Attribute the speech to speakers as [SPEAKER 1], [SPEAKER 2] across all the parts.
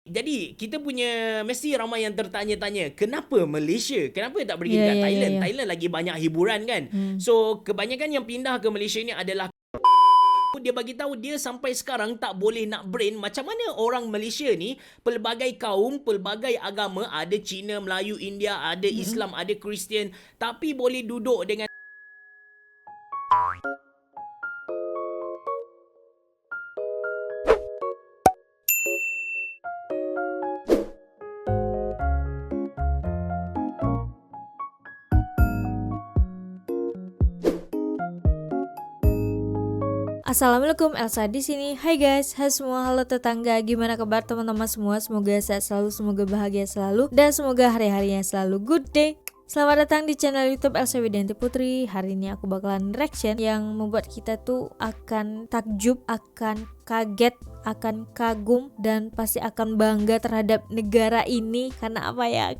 [SPEAKER 1] Jadi kita punya mesti ramai yang tertanya-tanya, kenapa Malaysia? Kenapa tak pergi
[SPEAKER 2] Ya,
[SPEAKER 1] dekat
[SPEAKER 2] ya, ya,
[SPEAKER 1] Thailand?
[SPEAKER 2] ya.
[SPEAKER 1] Thailand lagi banyak hiburan kan. So kebanyakan yang pindah ke Malaysia ni adalah dia bagi tahu dia sampai sekarang tak boleh nak brain macam mana orang Malaysia ni pelbagai kaum, pelbagai agama, ada Cina, Melayu, India, ada
[SPEAKER 2] Mm-mm.
[SPEAKER 1] Islam, ada Kristian, tapi boleh duduk dengan
[SPEAKER 2] Assalamualaikum, Elsa di sini. Hai guys, hai semua, halo tetangga. Gimana kabar teman-teman semua? Semoga sehat selalu, semoga bahagia selalu, dan semoga hari-harinya selalu good day. Selamat datang di channel YouTube Elsa Widianti Putri. Hari ini aku bakalan reaction yang membuat kita tuh akan takjub, akan kaget, akan kagum, dan pasti akan bangga terhadap negara ini. Karena apa ya?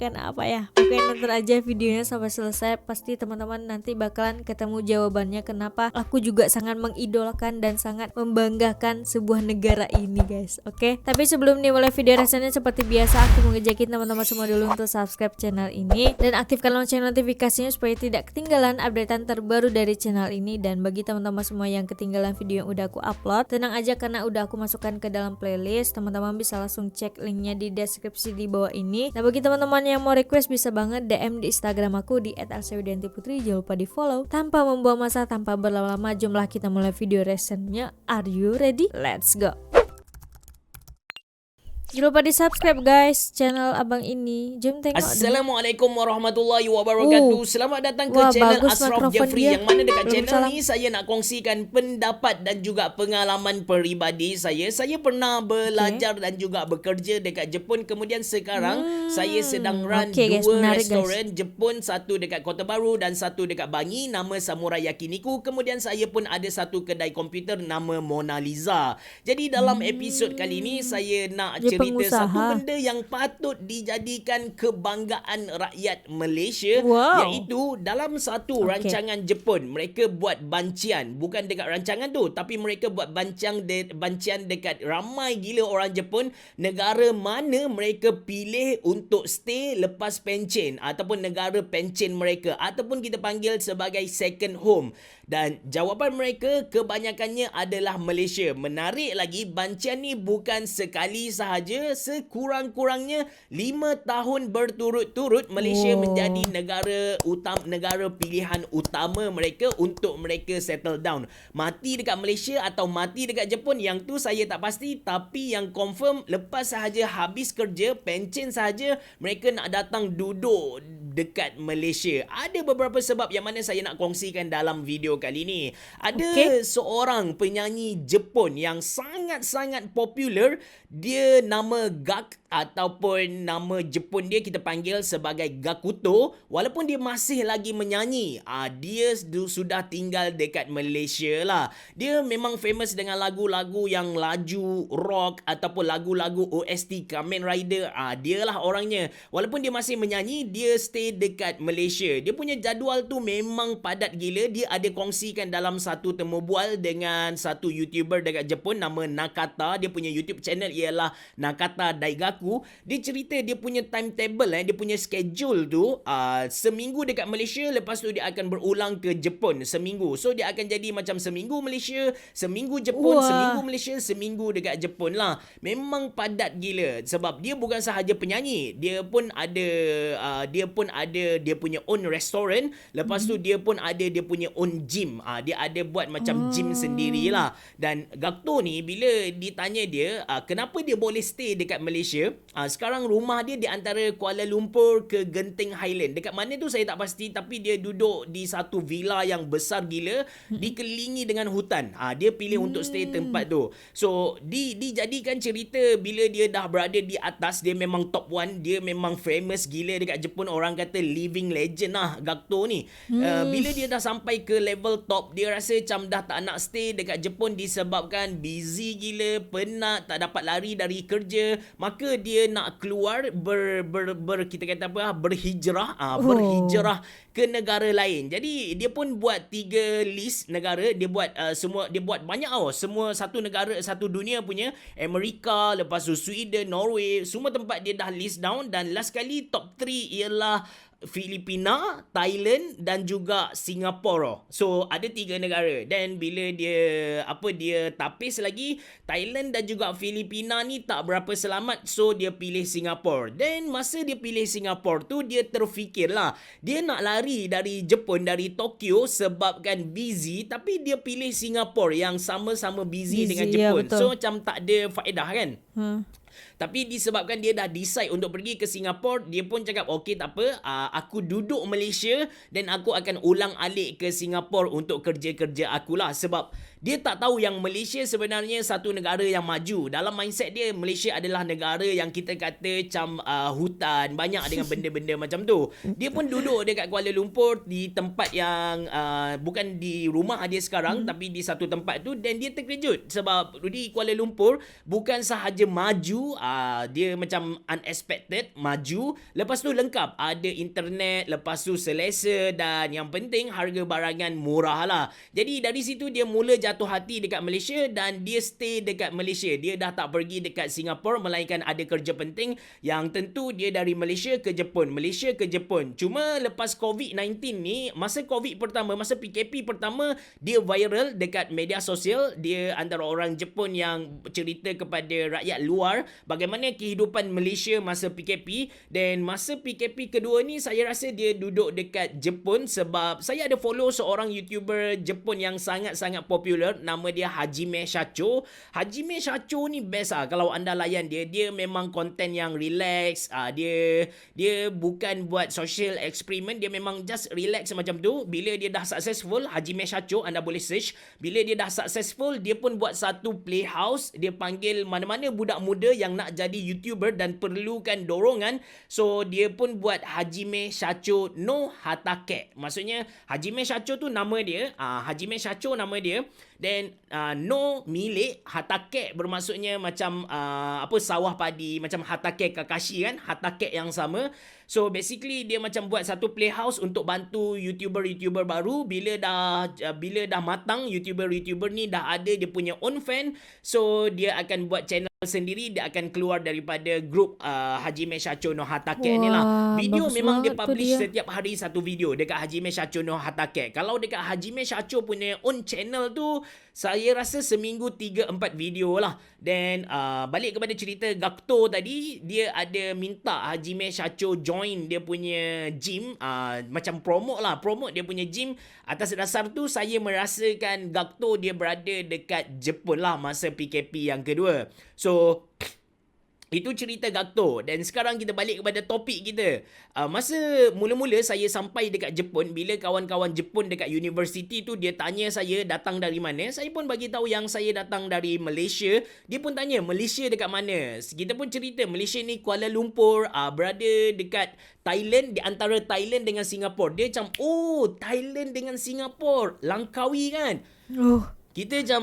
[SPEAKER 2] Pokoknya nonton aja videonya sampai selesai. Pasti teman-teman nanti bakalan ketemu jawabannya kenapa aku juga sangat mengidolakan dan sangat membanggakan sebuah negara ini guys. Oke, tapi sebelum dimulai video reaksinya seperti biasa, aku mau ngejakin teman-teman semua dulu untuk subscribe channel ini dan aktifkan lonceng notifikasinya supaya tidak ketinggalan updatean terbaru dari channel ini. Dan bagi teman-teman semua yang ketinggalan video yang udah aku upload, tenang aja karena udah aku masukkan ke dalam playlist. Teman-teman bisa langsung cek linknya di deskripsi di bawah ini. Nah, bagi teman-teman yang mau request bisa banget DM di Instagram aku di @elsawidiantiputri. Jangan lupa di follow. Tanpa membuang masa, tanpa berlama-lama, jomlah kita mulai video reactionnya. Are you ready? Let's go. Jangan lupa di subscribe guys channel abang ini. Jom tengok deh.
[SPEAKER 1] Assalamualaikum warahmatullahi wabarakatuh. Selamat datang ke
[SPEAKER 2] Wah,
[SPEAKER 1] channel
[SPEAKER 2] bagus
[SPEAKER 1] Ashraf
[SPEAKER 2] mikrofon
[SPEAKER 1] Jeffrey,
[SPEAKER 2] dia.
[SPEAKER 1] yang mana dekat channel
[SPEAKER 2] Waalaikumsalam.
[SPEAKER 1] ni saya nak kongsikan pendapat dan juga pengalaman peribadi saya. Saya pernah belajar dan juga bekerja dekat Jepun. Kemudian sekarang saya sedang run
[SPEAKER 2] Okay, guys,
[SPEAKER 1] dua
[SPEAKER 2] menarik,
[SPEAKER 1] restoran Jepun, satu dekat Kota Baru dan satu dekat Bangi, nama Samurai Yakiniku. Kemudian saya pun ada satu kedai komputer nama Mona Lisa. Jadi dalam episod kali ini saya nak
[SPEAKER 2] Dia
[SPEAKER 1] cerita
[SPEAKER 2] pengusaha.
[SPEAKER 1] satu benda yang patut dijadikan kebanggaan rakyat Malaysia,
[SPEAKER 2] Wow.
[SPEAKER 1] iaitu dalam satu rancangan Jepun mereka buat bancian, bukan dekat rancangan tu tapi mereka buat bancian dekat ramai gila orang Jepun, negara mana mereka pilih untuk stay lepas pencen ataupun negara pencen mereka ataupun kita panggil sebagai second home, dan jawapan mereka kebanyakannya adalah Malaysia. Menarik lagi, bancian ni bukan sekali sahaja, sekurang-kurangnya 5 tahun berturut-turut Malaysia menjadi negara pilihan utama mereka untuk mereka settle down. Mati dekat Malaysia atau mati dekat Jepun, yang tu saya tak pasti, tapi yang confirm lepas sahaja habis kerja pencen sahaja mereka nak datang duduk dekat Malaysia. Ada beberapa sebab yang mana saya nak kongsikan dalam video kali ni. Ada seorang penyanyi Jepun yang sangat-sangat popular. Dia nama Gak, ataupun nama Jepun dia kita panggil sebagai Gakuto. Walaupun dia masih lagi menyanyi, dia sudah tinggal dekat Malaysia lah. Dia memang famous dengan lagu-lagu yang laju, rock ataupun lagu-lagu OST Kamen Rider. Dia lah orangnya. Walaupun dia masih menyanyi, dia stay dekat Malaysia. Dia punya jadual tu memang padat gila. Dia ada kongsikan dalam satu temu bual dengan satu YouTuber dekat Jepun nama Nakata. Dia punya YouTube channel ialah Nakata Daigaku. Dia cerita dia punya timetable, dia punya schedule tu, seminggu dekat Malaysia, lepas tu dia akan berulang ke Jepun seminggu. So dia akan jadi macam seminggu Malaysia, seminggu Jepun, seminggu Malaysia, seminggu dekat Jepun lah. Memang padat gila sebab dia bukan sahaja penyanyi, dia pun ada dia punya own restaurant. Lepas tu dia pun ada dia punya own gym. Dia ada buat macam gym sendirilah. Dan Gakto ni bila ditanya dia kenapa dia boleh stay dekat Malaysia, sekarang rumah dia di antara Kuala Lumpur ke Genting Highland. Dekat mana tu saya tak pasti, tapi dia duduk di satu villa yang besar gila, dikelilingi dengan hutan. Dia pilih untuk stay tempat tu. So dijadikan cerita bila dia dah berada di atas, dia memang top one, dia memang famous gila dekat Jepun. Orang kata living legend lah Gakto ni. Bila dia dah sampai ke level top, dia rasa macam dah tak nak stay dekat Jepun disebabkan busy gila, penat, tak dapat lari dari kerja kerja, maka dia nak keluar kita kata apa, berhijrah ke negara lain. Jadi dia pun buat 3 list negara, dia buat dia buat banyak semua satu negara satu dunia punya, Amerika, lepas tu Sweden, Norway, semua tempat dia dah list down, dan last kali top 3 ialah Filipina, Thailand dan juga Singapura. So ada 3 negara. Dan bila dia tapis lagi, Thailand dan juga Filipina ni tak berapa selamat, so dia pilih Singapura. Dan masa dia pilih Singapura tu, dia terfikirlah, dia nak lari dari Jepun, dari Tokyo sebabkan busy, tapi dia pilih Singapura yang sama-sama busy dengan Jepun.
[SPEAKER 2] Ya,
[SPEAKER 1] so macam tak ada faedah kan. Tapi disebabkan dia dah decide untuk pergi ke Singapura, dia pun cakap okey tak apa, aku duduk Malaysia dan aku akan ulang alik ke Singapura untuk kerja-kerja akulah. Sebab dia tak tahu yang Malaysia sebenarnya satu negara yang maju. Dalam mindset dia, Malaysia adalah negara yang kita kata macam hutan, banyak dengan benda-benda macam tu. Dia pun duduk dekat Kuala Lumpur di tempat yang bukan di rumah dia sekarang, tapi di satu tempat tu, dan dia terkejut sebab di Kuala Lumpur bukan sahaja maju, dia macam unexpected maju, lepas tu lengkap, ada internet, lepas tu selesa, dan yang penting harga barangan murah lah. Jadi dari situ dia mula jatuh hati dekat Malaysia, dan dia stay dekat Malaysia. Dia dah tak pergi dekat Singapura, melainkan ada kerja penting yang tentu dia dari Malaysia ke Jepun, Malaysia ke Jepun. Cuma lepas COVID-19 ni, masa COVID pertama, masa PKP pertama, dia viral dekat media sosial. Dia antara orang Jepun yang cerita kepada rakyat luar bagaimana kehidupan Malaysia masa PKP. Dan masa PKP kedua ni, saya rasa dia duduk dekat Jepun sebab saya ada follow seorang YouTuber Jepun yang sangat-sangat popular, nama dia Hajime Shacho. Hajime Shacho ni best kalau anda layan dia. Dia memang konten yang relax, dia bukan buat social experiment, dia memang just relax macam tu. Bila dia dah successful, Hajime Shacho, anda boleh search. Bila dia dah successful, dia pun buat satu playhouse. Dia panggil mana-mana budak muda yang nak jadi YouTuber dan perlukan dorongan. So dia pun buat Hajime Shacho no Hatake. Maksudnya Hajime Shacho tu nama dia, Hajime Shacho nama dia. Dan no milik, Hatake bermaksudnya macam sawah padi, macam Hatake Kakashi kan, Hatake yang sama. So basically dia macam buat satu playhouse untuk bantu YouTuber baru. Bila dah matang, YouTuber ni dah ada dia punya own fan, so dia akan buat channel sendiri. Dia akan keluar daripada grup Hajime Shacho no Hatake ni lah. Video memang dia publish setiap hari satu video dekat Hajime Shacho no Hatake. Kalau dekat Hajime Shacho punya own channel tu, saya rasa seminggu 3-4 video lah. Dan balik kepada cerita Gakto tadi, dia ada minta Hajime Shacho join dia punya gym, macam promote dia punya gym. Atas dasar tu saya merasakan Gakto dia berada dekat Jepun lah masa PKP yang kedua. So itu cerita Gakto. Dan sekarang kita balik kepada topik kita. Masa mula-mula saya sampai dekat Jepun, bila kawan-kawan Jepun dekat universiti tu, dia tanya saya datang dari mana. Saya pun bagi tahu yang saya datang dari Malaysia. Dia pun tanya Malaysia dekat mana. Kita pun cerita Malaysia ni Kuala Lumpur, berada dekat Thailand, di antara Thailand dengan Singapura. Dia macam, oh Thailand dengan Singapura, Langkawi kan. Kita macam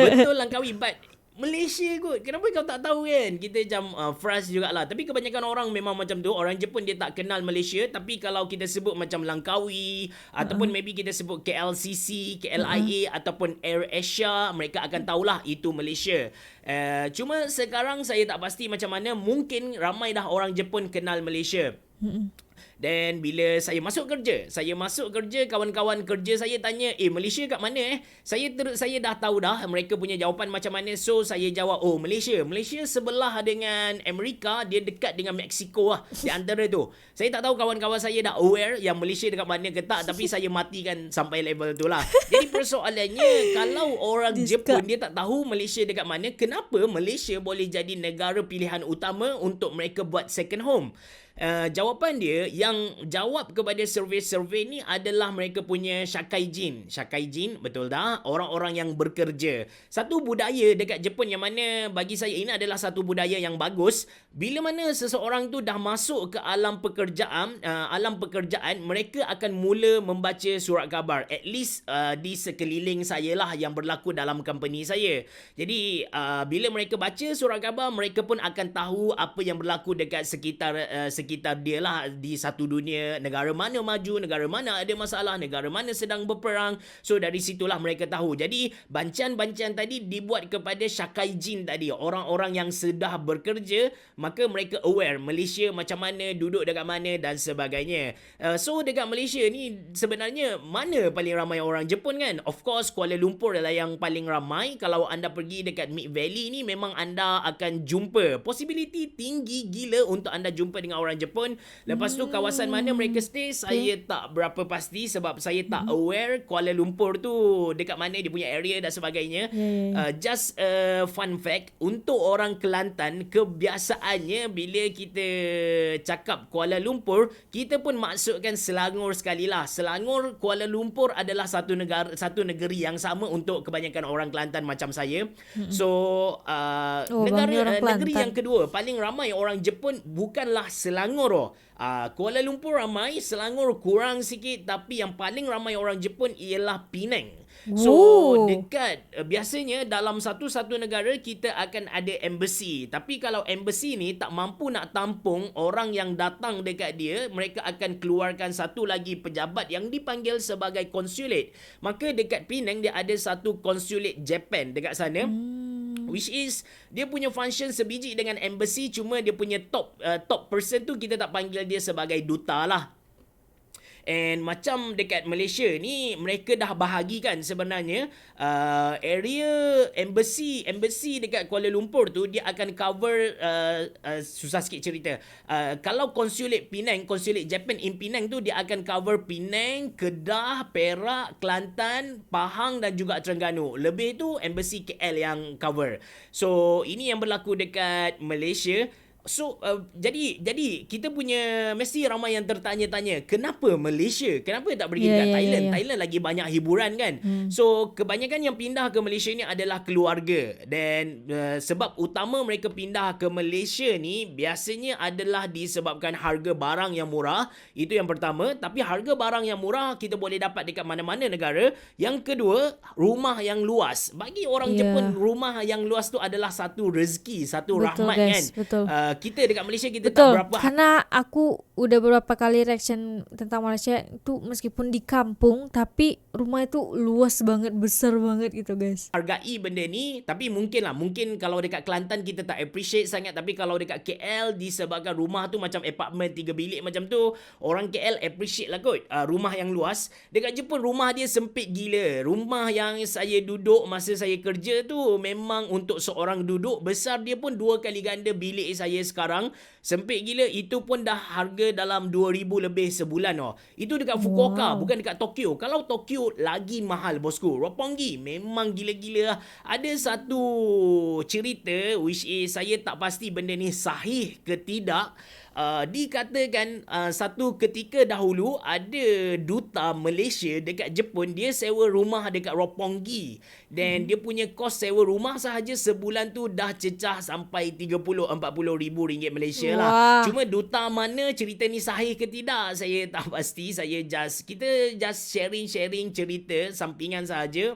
[SPEAKER 1] betul Langkawi, but Malaysia kot, kenapa kau tak tahu kan? Kita macam frust jugalah. Tapi kebanyakan orang memang macam tu. Orang Jepun dia tak kenal Malaysia. Tapi kalau kita sebut macam Langkawi, ataupun maybe kita sebut KLCC, KLIA, ataupun Air Asia, mereka akan tahulah itu Malaysia. Cuma sekarang saya tak pasti macam mana. Mungkin ramai dah orang Jepun kenal Malaysia. Dan bila saya masuk kerja, kawan-kawan kerja saya tanya, Malaysia kat mana Saya dah tahu dah mereka punya jawapan macam mana. So saya jawab, Malaysia sebelah dengan Amerika, dia dekat dengan Mexico lah, di antara tu. Saya tak tahu kawan-kawan saya dah aware yang Malaysia dekat mana ke tak, tapi saya matikan sampai level tu lah. Jadi persoalannya, kalau orang Jepun dia tak tahu Malaysia dekat mana, kenapa Malaysia boleh jadi negara pilihan utama untuk mereka buat second home? Jawapan dia yang jawab kepada survey-survey ni adalah mereka punya Shakaijin. Shakaijin, betul tak? Orang-orang yang bekerja. Satu budaya dekat Jepun yang mana bagi saya ini adalah satu budaya yang bagus. Bila mana seseorang tu dah masuk ke alam pekerjaan, mereka akan mula membaca surat khabar. At least di sekeliling saya lah yang berlaku dalam company saya. Jadi bila mereka baca surat khabar, mereka pun akan tahu apa yang berlaku dekat sekitar dia lah di satu dunia, negara mana maju, negara mana ada masalah, negara mana sedang berperang. So dari situlah mereka tahu. Jadi bancian-bancian tadi dibuat kepada Shakaijin tadi, orang-orang yang sudah bekerja, maka mereka aware Malaysia macam mana, duduk dekat mana dan sebagainya. So dekat Malaysia ni sebenarnya mana paling ramai orang Jepun kan? Of course Kuala Lumpur adalah yang paling ramai. Kalau anda pergi dekat Mid Valley ni memang anda akan jumpa, possibility tinggi gila untuk anda jumpa dengan orang Jepun. Lepas tu kawasan mana mereka stay saya tak berapa pasti sebab saya tak aware Kuala Lumpur tu dekat mana dia punya area dan sebagainya. Just a fun fact, untuk orang Kelantan kebiasaannya bila kita cakap Kuala Lumpur, kita pun maksudkan Selangor sekali lah. Selangor, Kuala Lumpur adalah satu negeri yang sama untuk kebanyakan orang Kelantan macam saya. So negeri yang kedua paling ramai orang Jepun bukanlah Selangor. Kuala Lumpur ramai, Selangor kurang sikit, tapi yang paling ramai orang Jepun ialah Penang. So dekat biasanya dalam satu negara kita akan ada embassy. Tapi kalau embassy ni tak mampu nak tampung orang yang datang dekat dia, mereka akan keluarkan satu lagi pejabat yang dipanggil sebagai consulate. Maka dekat Penang dia ada satu consulate Japan dekat sana. Which is dia punya function sebiji dengan embassy, cuma dia punya top person tu kita tak panggil dia sebagai duta lah. And macam dekat Malaysia ni mereka dah bahagikan sebenarnya area embassy dekat Kuala Lumpur tu dia akan cover susah sikit cerita. Kalau consulate Penang, consulate Japan in Penang tu dia akan cover Penang, Kedah, Perak, Kelantan, Pahang dan juga Terengganu. Lebih tu embassy KL yang cover. So ini yang berlaku dekat Malaysia. So jadi kita punya mesti ramai yang tertanya-tanya, kenapa Malaysia? Kenapa tak pergi dekat Thailand? Thailand lagi banyak hiburan kan. So kebanyakan yang pindah ke Malaysia ni adalah keluarga. Dan sebab utama mereka pindah ke Malaysia ni biasanya adalah disebabkan harga barang yang murah. Itu yang pertama. Tapi harga barang yang murah kita boleh dapat dekat mana-mana negara. Yang kedua, rumah yang luas. Bagi orang Jepun, rumah yang luas tu adalah satu rezeki, satu rahmat guys, kan.
[SPEAKER 2] Betul.
[SPEAKER 1] Kita dekat Malaysia kita
[SPEAKER 2] Betul,
[SPEAKER 1] tak berapa.
[SPEAKER 2] karena aku udah beberapa kali reaction tentang Malaysia tu, meskipun di kampung tapi rumah itu luas banget, besar banget gitu guys.
[SPEAKER 1] Hargai benda ni, tapi mungkin kalau dekat Kelantan kita tak appreciate sangat, tapi kalau dekat KL disebabkan rumah tu macam apartment 3 bilik macam tu, orang KL appreciate lah kot rumah yang luas. Dekat Jepun rumah dia sempit gila. Rumah yang saya duduk masa saya kerja tu memang untuk seorang duduk, besar dia pun 2 kali ganda bilik saya sekarang. Sempit gila. Itu pun dah harga dalam 2,000 lebih sebulan. Itu dekat Fukuoka, bukan dekat Tokyo. Kalau Tokyo lagi mahal bosku. Roppongi memang gila-gila. Ada satu cerita which is saya tak pasti benda ni sahih ke tidak. Dikatakan satu ketika dahulu ada duta Malaysia dekat Jepun, dia sewa rumah dekat Roppongi dan dia punya kos sewa rumah sahaja sebulan tu dah cecah sampai 30-40 ribu ringgit Malaysia lah. Cuma duta mana, cerita ni sahih ke tidak saya tak pasti. Kita just sharing cerita sampingan sahaja.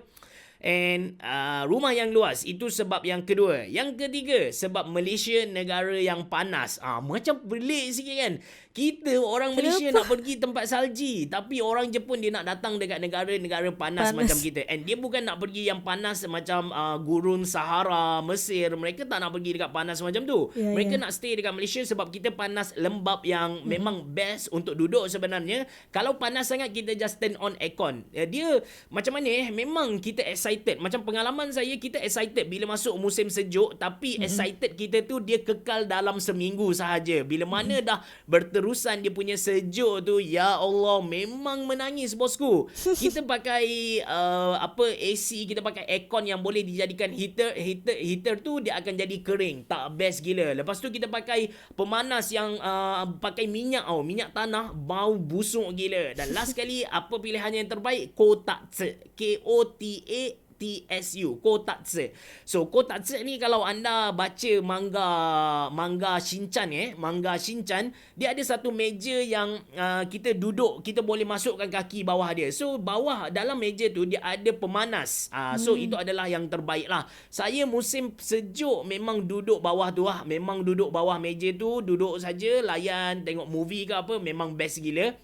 [SPEAKER 1] And rumah yang luas itu sebab yang kedua. Yang ketiga, sebab Malaysia negara yang panas. Macam pelik sikit kan. Kita orang Malaysia nak pergi tempat salji, tapi orang Jepun dia nak datang dekat negara-negara panas macam kita. And dia bukan nak pergi yang panas macam gurun Sahara, Mesir. Mereka tak nak pergi dekat panas macam tu. Mereka nak stay dekat Malaysia sebab kita panas lembap yang memang best untuk duduk sebenarnya. Kalau panas sangat kita just turn on aircon. Dia macam mana memang kita excited excited. Macam pengalaman saya, kita excited bila masuk musim sejuk, tapi excited kita tu dia kekal dalam seminggu sahaja. Bila mana dah berterusan dia punya sejuk tu, ya Allah, memang menangis bosku. Kita pakai AC, kita pakai aircon yang boleh dijadikan heater tu dia akan jadi kering. Tak best gila. Lepas tu kita pakai pemanas yang pakai minyak tanah, bau busuk gila. Dan last kali apa pilihan yang terbaik? Kotatsu. KOTATSU, Kotatsu. So Kotatsu ni kalau anda baca manga Shinchan dia ada satu meja yang kita duduk, kita boleh masukkan kaki bawah dia. So bawah dalam meja tu dia ada pemanas. So itu adalah yang terbaik lah. Saya musim sejuk memang duduk bawah tu lah. Memang duduk bawah meja tu, duduk saja, layan tengok movie ke apa, memang best gila.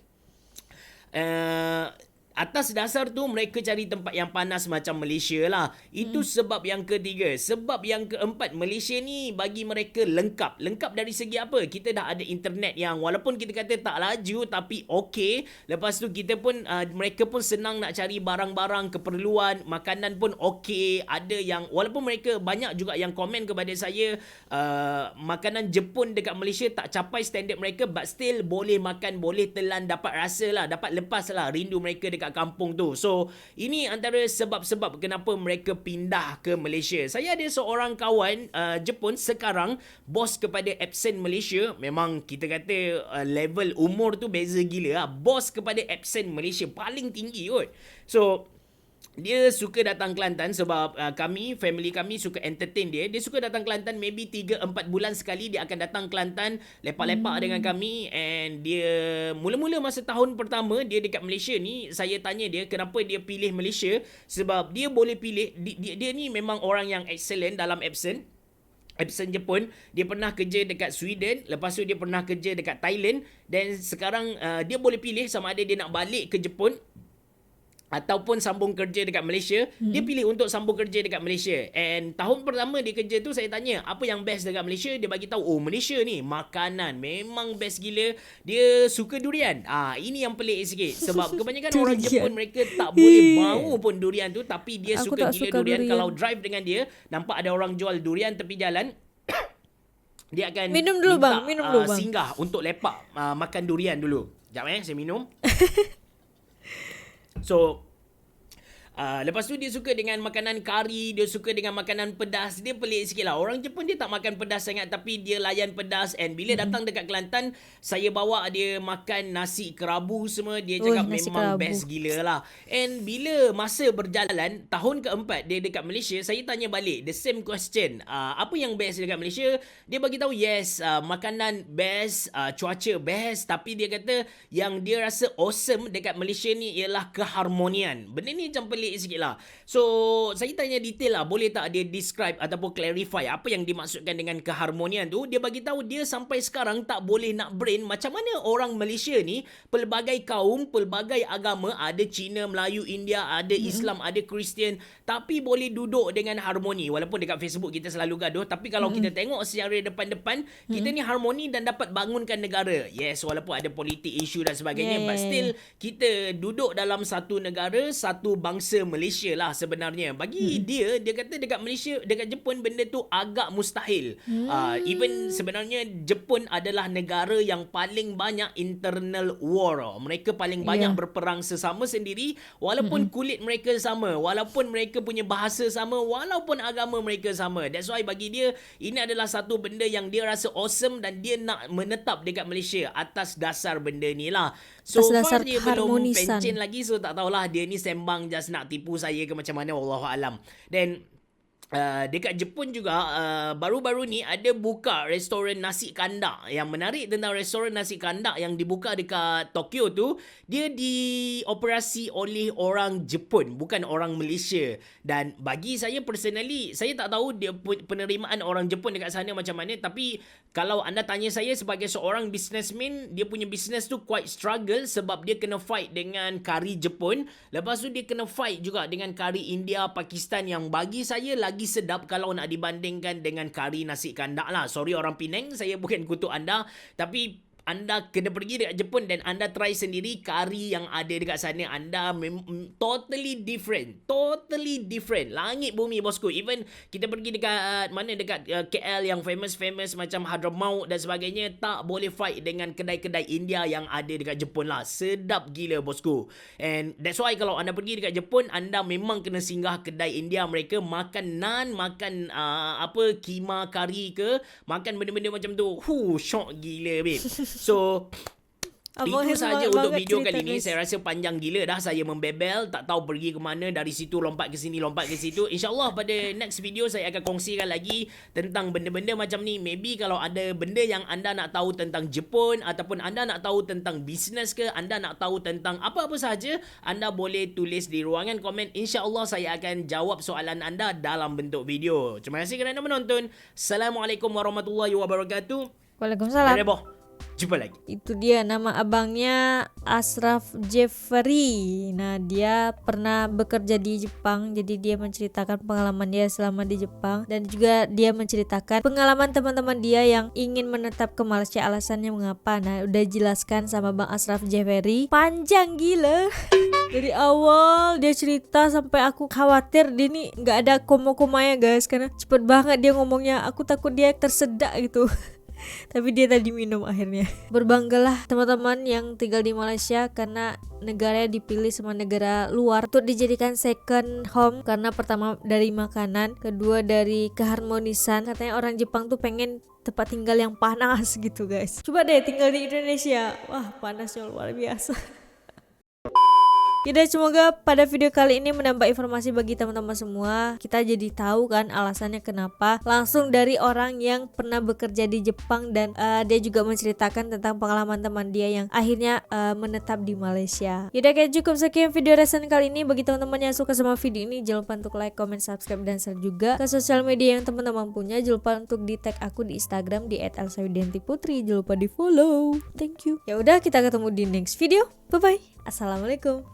[SPEAKER 1] Atas dasar tu mereka cari tempat yang panas macam Malaysia lah. Itu sebab yang ketiga. Sebab yang keempat, Malaysia ni bagi mereka lengkap. Lengkap dari segi apa? Kita dah ada internet yang walaupun kita kata tak laju tapi okey. Lepas tu kita pun mereka pun senang nak cari barang-barang keperluan. Makanan pun okey. Ada yang walaupun mereka banyak juga yang komen kepada saya makanan Jepun dekat Malaysia tak capai standard mereka, but still boleh makan, boleh telan, dapat rasa lah, dapat lepas lah rindu mereka dekat kampung tu. So ini antara sebab-sebab kenapa mereka pindah ke Malaysia. Saya ada seorang kawan Jepun sekarang bos kepada Epson Malaysia. Memang kita kata level umur tu beza gila lah. Bos kepada Epson Malaysia paling tinggi kot. So dia suka datang Kelantan sebab family kami suka entertain dia. Dia suka datang Kelantan, maybe 3-4 bulan sekali dia akan datang Kelantan, lepak-lepak dengan kami. And dia mula-mula masa tahun pertama dia dekat Malaysia ni, saya tanya dia kenapa dia pilih Malaysia. Sebab dia boleh pilih, dia ni memang orang yang excellent dalam Epson Jepun. Dia pernah kerja dekat Sweden, lepas tu dia pernah kerja dekat Thailand, dan sekarang dia boleh pilih sama ada dia nak balik ke Jepun ataupun sambung kerja dekat Malaysia. Dia pilih untuk sambung kerja dekat Malaysia. And tahun pertama dia kerja tu, saya tanya apa yang best dekat Malaysia. Dia bagi tahu, Malaysia ni makanan memang best gila. Dia suka durian. Ini yang pelik sikit. Sebab kebanyakan orang Jepun mereka tak boleh bau pun durian tu, tapi dia suka gila durian. Kalau drive dengan dia, nampak ada orang jual durian tepi jalan, dia akan
[SPEAKER 2] minum dulu bang.
[SPEAKER 1] Singgah untuk lepak makan durian dulu. Sekejap saya minum. So lepas tu dia suka dengan makanan kari, dia suka dengan makanan pedas. Dia pelik sikit lah. Orang Jepun dia tak makan pedas sangat, tapi dia layan pedas. And bila datang dekat Kelantan, saya bawa dia makan nasi kerabu semua. Dia cakap memang best gila lah. And bila masa berjalan, tahun keempat dia dekat Malaysia, saya tanya balik the same question. Apa yang best dekat Malaysia? Dia bagi tahu yes, makanan best, cuaca best. Tapi dia kata yang dia rasa awesome dekat Malaysia ni ialah keharmonian. Benda ni macam pelik sikit lah. So saya tanya detail lah, boleh tak dia describe ataupun clarify apa yang dimaksudkan dengan keharmonian tu. Dia bagi tahu dia sampai sekarang tak boleh nak brain macam mana orang Malaysia ni, pelbagai kaum, pelbagai agama, ada Cina, Melayu, India, ada Islam, ada Kristian, tapi boleh duduk dengan harmoni. Walaupun dekat Facebook kita selalu gaduh, tapi kalau kita tengok secara depan-depan, kita ni harmoni dan dapat bangunkan negara. Yes, walaupun ada politik, isu dan sebagainya, but still kita duduk dalam satu negara, satu bangsa Malaysia lah sebenarnya. Bagi dia kata dekat Malaysia, dekat Jepun benda tu agak mustahil. Even sebenarnya Jepun adalah negara yang paling banyak internal war. Mereka paling banyak berperang sesama sendiri, walaupun kulit mereka sama, walaupun mereka punya bahasa sama, walaupun agama mereka sama. That's why bagi dia ini adalah satu benda yang dia rasa awesome dan dia nak menetap dekat Malaysia atas dasar benda ni lah. So far dia belum pencen lagi, so tak tahulah dia ni sembang just nak tipu saya ke macam mana, wallahualam. Dan dekat Jepun juga baru-baru ni ada buka restoran nasi kandak. Yang menarik tentang restoran nasi kandak yang dibuka dekat Tokyo tu, dia dioperasi oleh orang Jepun, bukan orang Malaysia. Dan bagi saya personally, saya tak tahu dia penerimaan orang Jepun dekat sana macam mana, tapi kalau anda tanya saya sebagai seorang businessman, dia punya business tu quite struggle sebab dia kena fight dengan kari Jepun. Lepas tu dia kena fight juga dengan kari India, Pakistan yang bagi saya lagi sedap kalau nak dibandingkan dengan kari nasi kandak lah. Sorry orang Penang, saya bukan kutuk anda, tapi anda kena pergi dekat Jepun dan anda try sendiri kari yang ada dekat sana. Anda totally different. Totally different. Langit bumi bosku. Even kita pergi dekat mana dekat KL yang famous macam Hadramaut dan sebagainya, tak boleh fight dengan kedai-kedai India yang ada dekat Jepun lah. Sedap gila bosku. And that's why kalau anda pergi dekat Jepun, anda memang kena singgah kedai India mereka, makan naan, makan kima kari ke, makan benda-benda macam tu. Shock gila babe. So itu saja untuk video kali ni. Saya rasa panjang gila dah saya membebel, tak tahu pergi ke mana, dari situ lompat ke sini, lompat ke situ. InsyaAllah pada next video saya akan kongsikan lagi tentang benda-benda macam ni. Maybe kalau ada benda yang anda nak tahu tentang Jepun, ataupun anda nak tahu tentang bisnes ke, anda nak tahu tentang apa-apa sahaja, anda boleh tulis di ruangan komen. InsyaAllah saya akan jawab soalan anda dalam bentuk video. Terima kasih kerana menonton. Assalamualaikum warahmatullahi wabarakatuh.
[SPEAKER 2] Waalaikumsalam.
[SPEAKER 1] Jumpa lagi.
[SPEAKER 2] Itu dia nama abangnya Ashraf Jeffrey. Nah, dia pernah bekerja di Jepang, jadi dia menceritakan pengalaman dia selama di Jepang, dan juga dia menceritakan pengalaman teman-teman dia yang ingin menetap ke Malaysia, alasannya mengapa. Nah, udah jelaskan sama Bang Ashraf Jeffrey. Panjang gila. Dari awal dia cerita sampai aku khawatir dia nih nggak ada koma-komanya guys, karena cepet banget dia ngomongnya. Aku takut dia tersedak gitu. Tapi dia tadi minum akhirnya. Berbanggalah teman-teman yang tinggal di Malaysia, karena negaranya dipilih sama negara luar untuk dijadikan second home. Karena pertama dari makanan, kedua dari keharmonisan. Katanya orang Jepang tuh pengen tempat tinggal yang panas gitu guys. Coba deh tinggal di Indonesia, wah panasnya luar biasa. Jadi semoga pada video kali ini menambah informasi bagi teman-teman semua. Kita jadi tahu kan alasannya kenapa, langsung dari orang yang pernah bekerja di Jepang, dan dia juga menceritakan tentang pengalaman teman dia yang akhirnya menetap di Malaysia. Yaudah, kayak cukup sekian video reaction kali ini. Bagi teman-teman yang suka sama video ini, jangan lupa untuk like, comment, subscribe, dan share juga ke sosial media yang teman-teman punya. Jangan lupa untuk di tag aku di Instagram di @elsawidantiputri. Jangan lupa di follow. Thank you. Ya udah, kita ketemu di next video. Bye bye. Assalamualaikum.